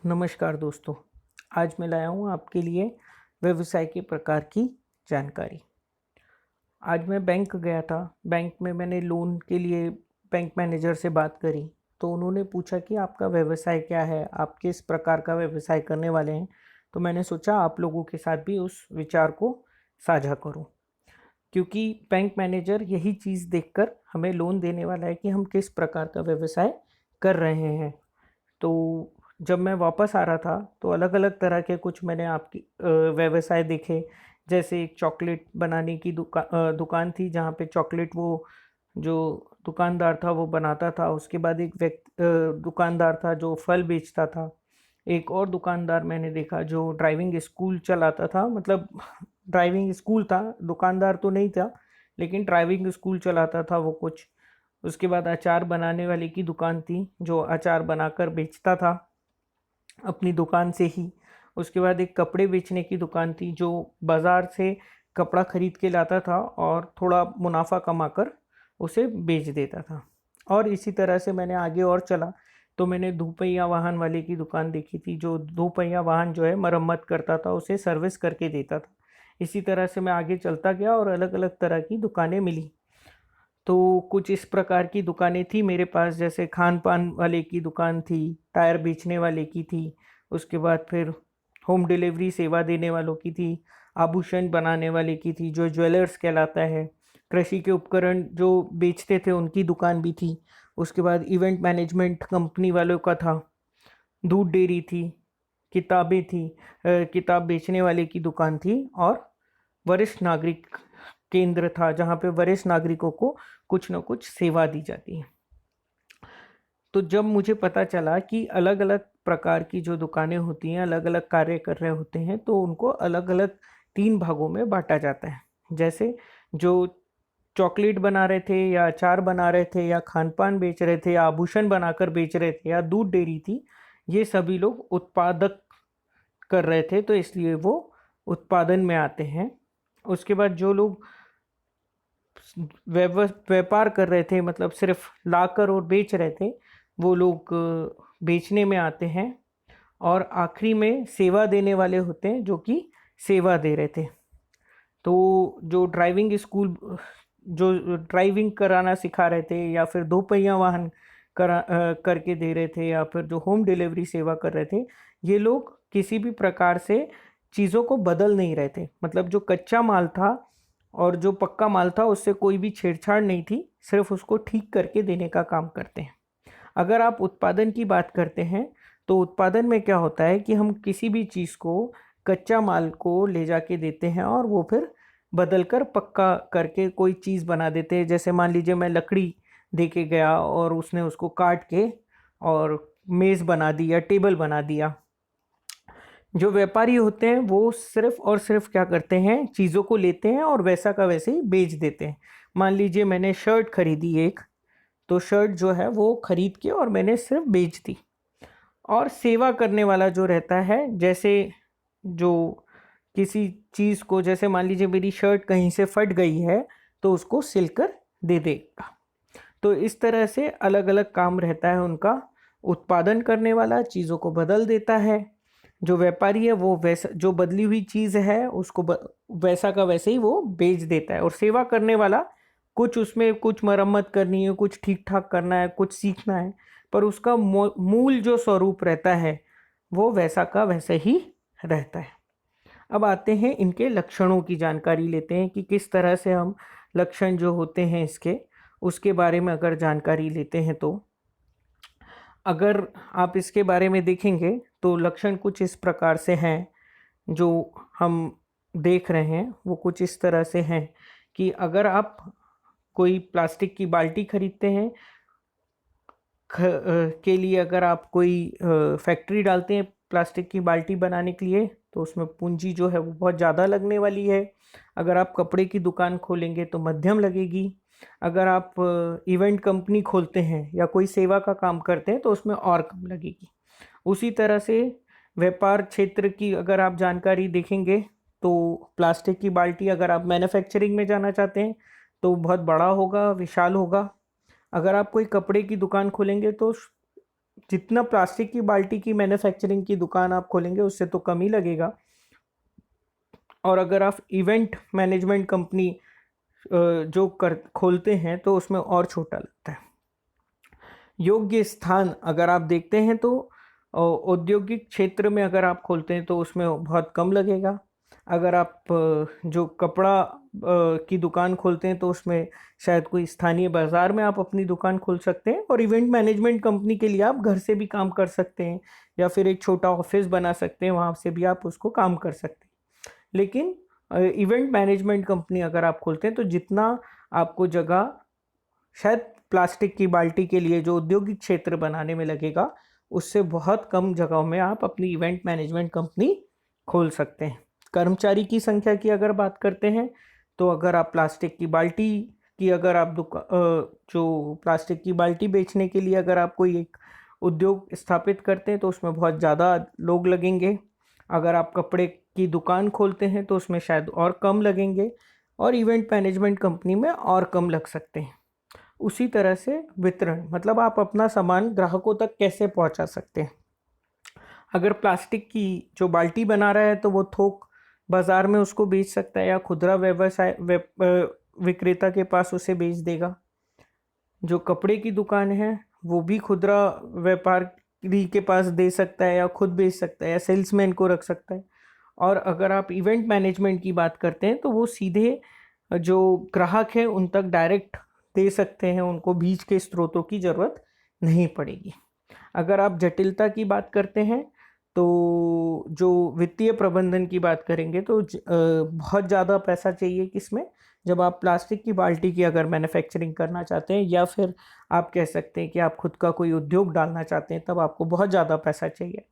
नमस्कार दोस्तों। आज मैं लाया हूँ आपके लिए व्यवसाय के प्रकार की जानकारी। आज मैं बैंक गया था। बैंक में मैंने लोन के लिए बैंक मैनेजर से बात करी। तो उन्होंने पूछा कि आपका व्यवसाय क्या है, आप किस प्रकार का व्यवसाय करने वाले हैं। तो मैंने सोचा आप लोगों के साथ भी उस विचार को साझा करूं, क्योंकि बैंक मैनेजर यही चीज़ देखकर हमें लोन देने वाला है कि हम किस प्रकार का व्यवसाय कर रहे हैं। तो जब मैं वापस आ रहा था तो अलग-अलग तरह के कुछ मैंने आपकी व्यवसाय देखे। जैसे एक चॉकलेट बनाने की दुकान थी, जहाँ पे चॉकलेट वो जो दुकानदार था वो बनाता था। उसके बाद एक दुकानदार था जो फल बेचता था। एक और दुकानदार मैंने देखा जो ड्राइविंग स्कूल चलाता था, मतलब ड्राइविंग स्कूल था, दुकानदार तो नहीं था, लेकिन ड्राइविंग स्कूल चलाता था वो कुछ। उसके बाद अचार बनाने वाले की दुकान थी जो अचार बनाकर बेचता था अपनी दुकान से ही। उसके बाद एक कपड़े बेचने की दुकान थी जो बाज़ार से कपड़ा खरीद के लाता था और थोड़ा मुनाफा कमाकर उसे बेच देता था। और इसी तरह से मैंने आगे और चला तो मैंने दोपहिया वाहन वाले की दुकान देखी थी जो दोपहिया वाहन जो है मरम्मत करता था, उसे सर्विस करके देता था। इसी तरह से मैं आगे चलता गया और अलग अलग तरह की दुकानें मिली। तो कुछ इस प्रकार की दुकानें थी मेरे पास, जैसे खान पान वाले की दुकान थी, टायर बेचने वाले की थी। उसके बाद फिर होम डिलीवरी सेवा देने वालों की थी, आभूषण बनाने वाले की थी जो ज्वेलर्स कहलाता है, कृषि के उपकरण जो बेचते थे उनकी दुकान भी थी। उसके बाद इवेंट मैनेजमेंट कंपनी वालों का था, दूध डेयरी थी, किताबें थी, किताब बेचने वाले की दुकान थी, और वरिष्ठ नागरिक केंद्र था जहाँ पे वरिष्ठ नागरिकों को कुछ न कुछ सेवा दी जाती है। तो जब मुझे पता चला कि अलग अलग प्रकार की जो दुकानें होती हैं अलग अलग कार्य कर रहे होते हैं, तो उनको अलग अलग तीन भागों में बांटा जाता है। जैसे जो चॉकलेट बना रहे थे या अचार बना रहे थे या खान पान बेच रहे थे या आभूषण बनाकर बेच रहे थे या दूध डेयरी थी, ये सभी लोग उत्पादक कर रहे थे, तो इसलिए वो उत्पादन में आते हैं। उसके बाद जो लोग व्यापार कर रहे थे, मतलब सिर्फ लाकर और बेच रहे थे, वो लोग बेचने में आते हैं। और आखिरी में सेवा देने वाले होते हैं जो कि सेवा दे रहे थे। तो जो ड्राइविंग स्कूल जो ड्राइविंग कराना सिखा रहे थे या फिर दोपहिया वाहन करके दे रहे थे या फिर जो होम डिलीवरी सेवा कर रहे थे, ये लोग किसी भी प्रकार से चीज़ों को बदल नहीं रहे थे। मतलब जो कच्चा माल था और जो पक्का माल था उससे कोई भी छेड़छाड़ नहीं थी, सिर्फ उसको ठीक करके देने का काम करते हैं। अगर आप उत्पादन की बात करते हैं तो उत्पादन में क्या होता है कि हम किसी भी चीज़ को, कच्चा माल को ले जाके देते हैं और वो फिर बदल कर पक्का करके कोई चीज़ बना देते हैं। जैसे मान लीजिए मैं लकड़ी दे के गया और उसने उसको काट के और मेज़ बना दी या टेबल बना दिया। जो व्यापारी होते हैं वो सिर्फ और सिर्फ क्या करते हैं, चीज़ों को लेते हैं और वैसा का वैसे ही बेच देते हैं। मान लीजिए मैंने शर्ट खरीदी एक, तो शर्ट जो है वो खरीद के और मैंने सिर्फ बेच दी। और सेवा करने वाला जो रहता है, जैसे जो किसी चीज़ को, जैसे मान लीजिए मेरी शर्ट कहीं से फट गई है तो उसको सिलकर दे देगा। तो इस तरह से अलग अलग काम रहता है उनका। उत्पादन करने वाला चीज़ों को बदल देता है, जो व्यापारी है वो वैसा जो बदली हुई चीज़ है उसको वैसा का वैसे ही वो बेच देता है। और सेवा करने वाला कुछ उसमें कुछ मरम्मत करनी है, कुछ ठीक ठाक करना है, कुछ सीखना है, पर उसका मूल जो स्वरूप रहता है वो वैसा का वैसा ही रहता है। अब आते हैं इनके लक्षणों की जानकारी लेते हैं कि किस तरह से हम लक्षण जो होते हैं इसके, उसके बारे में अगर जानकारी लेते हैं तो अगर आप इसके बारे में देखेंगे तो लक्षण कुछ इस प्रकार से हैं जो हम देख रहे हैं, वो कुछ इस तरह से हैं कि अगर आप कोई प्लास्टिक की बाल्टी खरीदते हैं के लिए, अगर आप कोई फैक्ट्री डालते हैं प्लास्टिक की बाल्टी बनाने के लिए, तो उसमें पूंजी जो है वो बहुत ज़्यादा लगने वाली है। अगर आप कपड़े की दुकान खोलेंगे तो मध्यम लगेगी। अगर आप इवेंट कंपनी खोलते हैं या कोई सेवा का काम करते हैं तो उसमें और कम लगेगी। उसी तरह से व्यापार क्षेत्र की अगर आप जानकारी देखेंगे तो प्लास्टिक की बाल्टी अगर आप मैन्युफैक्चरिंग में जाना चाहते हैं तो बहुत बड़ा होगा, विशाल होगा। अगर आप कोई कपड़े की दुकान खोलेंगे तो जितना प्लास्टिक की बाल्टी की मैन्युफैक्चरिंग की दुकान आप खोलेंगे उससे तो कम ही लगेगा। और अगर आप इवेंट मैनेजमेंट कंपनी जो कर खोलते हैं तो उसमें और छोटा लगता है। योग्य स्थान अगर आप देखते हैं तो औद्योगिक क्षेत्र में अगर आप खोलते हैं तो उसमें बहुत कम लगेगा। अगर आप जो कपड़ा की दुकान खोलते हैं तो उसमें शायद कोई स्थानीय बाजार में आप अपनी दुकान खोल सकते हैं। और इवेंट मैनेजमेंट कंपनी के लिए आप घर से भी काम कर सकते हैं या फिर एक छोटा ऑफिस बना सकते हैं, वहाँ से भी आप उसको काम कर सकते हैं। लेकिन इवेंट मैनेजमेंट कंपनी अगर आप खोलते हैं तो जितना आपको जगह शायद प्लास्टिक की बाल्टी के लिए जो औद्योगिक क्षेत्र बनाने में लगेगा, उससे बहुत कम जगहों में आप अपनी इवेंट मैनेजमेंट कंपनी खोल सकते हैं। कर्मचारी की संख्या की अगर बात करते हैं तो अगर आप प्लास्टिक की बाल्टी की अगर आप जो प्लास्टिक की बाल्टी बेचने के लिए अगर आप कोई एक उद्योग स्थापित करते हैं तो उसमें बहुत ज़्यादा लोग लगेंगे। अगर आप कपड़े की दुकान खोलते हैं तो उसमें शायद और कम लगेंगे, और इवेंट मैनेजमेंट कंपनी में और कम लग सकते हैं। उसी तरह से वितरण, मतलब आप अपना सामान ग्राहकों तक कैसे पहुंचा सकते हैं। अगर प्लास्टिक की जो बाल्टी बना रहा है तो वो थोक बाजार में उसको बेच सकता है या खुदरा व्यवसाय विक्रेता के पास उसे बेच देगा। जो कपड़े की दुकान है वो भी खुदरा व्यापारी के पास दे सकता है या खुद बेच सकता है या सेल्समैन को रख सकता है। और अगर आप इवेंट मैनेजमेंट की बात करते हैं तो वो सीधे जो ग्राहक है उन तक डायरेक्ट दे सकते हैं, उनको बीच के स्रोतों की ज़रूरत नहीं पड़ेगी। अगर आप जटिलता की बात करते हैं तो जो वित्तीय प्रबंधन की बात करेंगे तो बहुत ज़्यादा पैसा चाहिए किसमें, जब आप प्लास्टिक की बाल्टी की अगर मैन्युफैक्चरिंग करना चाहते हैं या फिर आप कह सकते हैं कि आप खुद का कोई उद्योग डालना चाहते हैं, तब आपको बहुत ज़्यादा पैसा चाहिए।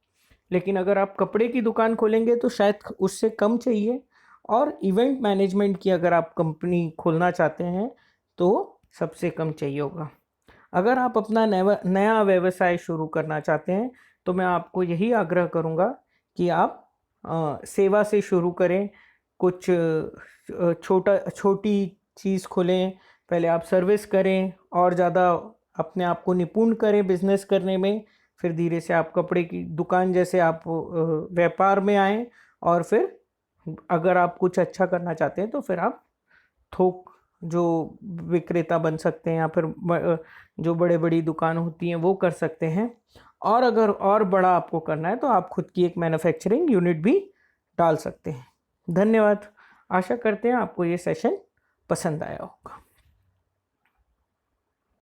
लेकिन अगर आप कपड़े की दुकान खोलेंगे तो शायद उससे कम चाहिए। और इवेंट मैनेजमेंट की अगर आप कंपनी खोलना चाहते हैं तो सबसे कम चाहिए होगा। अगर आप अपना नया व्यवसाय शुरू करना चाहते हैं तो मैं आपको यही आग्रह करूंगा कि आप सेवा से शुरू करें। कुछ छोटी चीज़ खोलें, पहले आप सर्विस करें और ज़्यादा अपने आप को निपुण करें बिजनेस करने में। फिर धीरे से आप कपड़े की दुकान जैसे आप व्यापार में आएँ, और फिर अगर आप कुछ अच्छा करना चाहते हैं तो फिर आप थोक जो विक्रेता बन सकते हैं या फिर जो बड़े बड़ी दुकान होती हैं वो कर सकते हैं। और अगर और बड़ा आपको करना है तो आप खुद की एक मैन्युफैक्चरिंग यूनिट भी डाल सकते हैं। धन्यवाद। आशा करते हैं आपको ये सेशन पसंद आया होगा।